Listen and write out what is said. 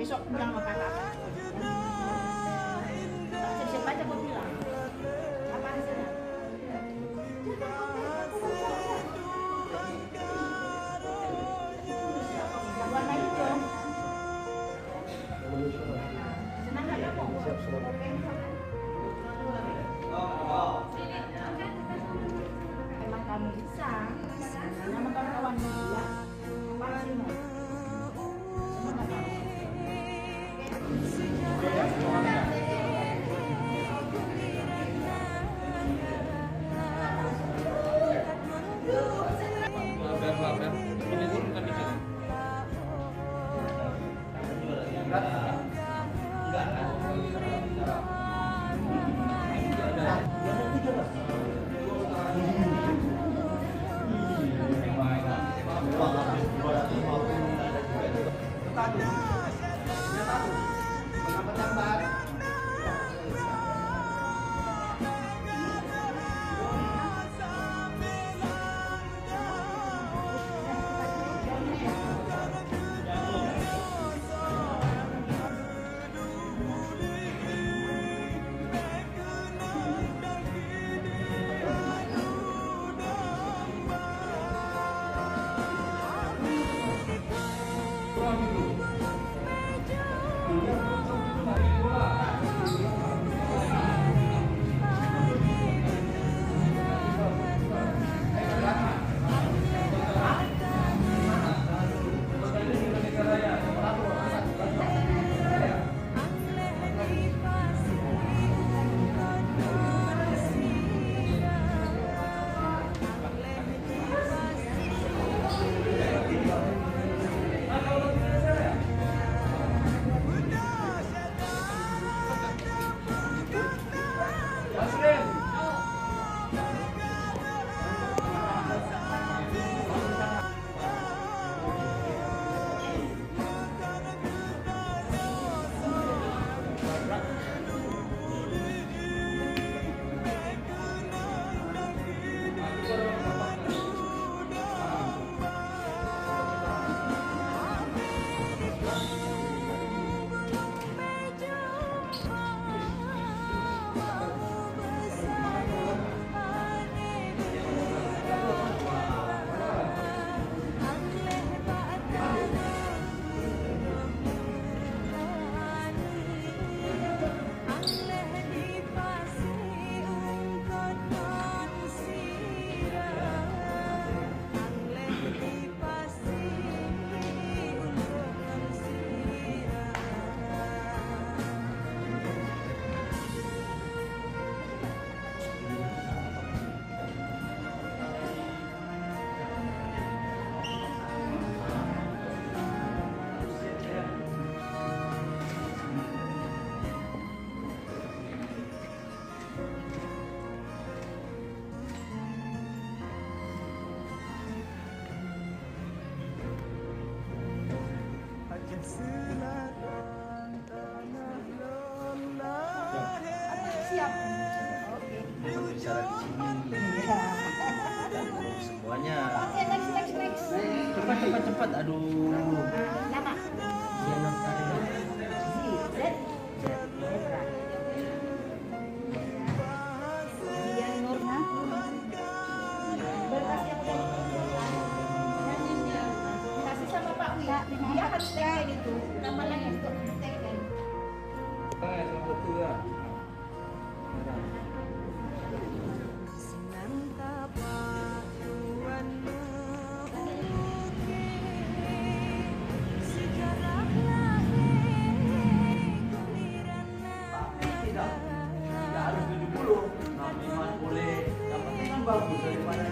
besok bilang sama kakak. Siapa aja kau bilang? Apa hasilnya? Warna hijau. Senang nggak kamu? Emang kamu bisa? Nama kawan-kawan ya? Apa sih mau? Semangat kamu. Siap. Oke. Berbicara di sini. Semuanya. Oke, next. Cepat. Aduh. Nama? Z. Zebra. Dian Nurna. Berkas yang kasih sama Pak Wi. Dia harus teken itu. Nama lagi untuk teken. Tidak harus 70. Nah, memang boleh. Yang penting kan bagus daripada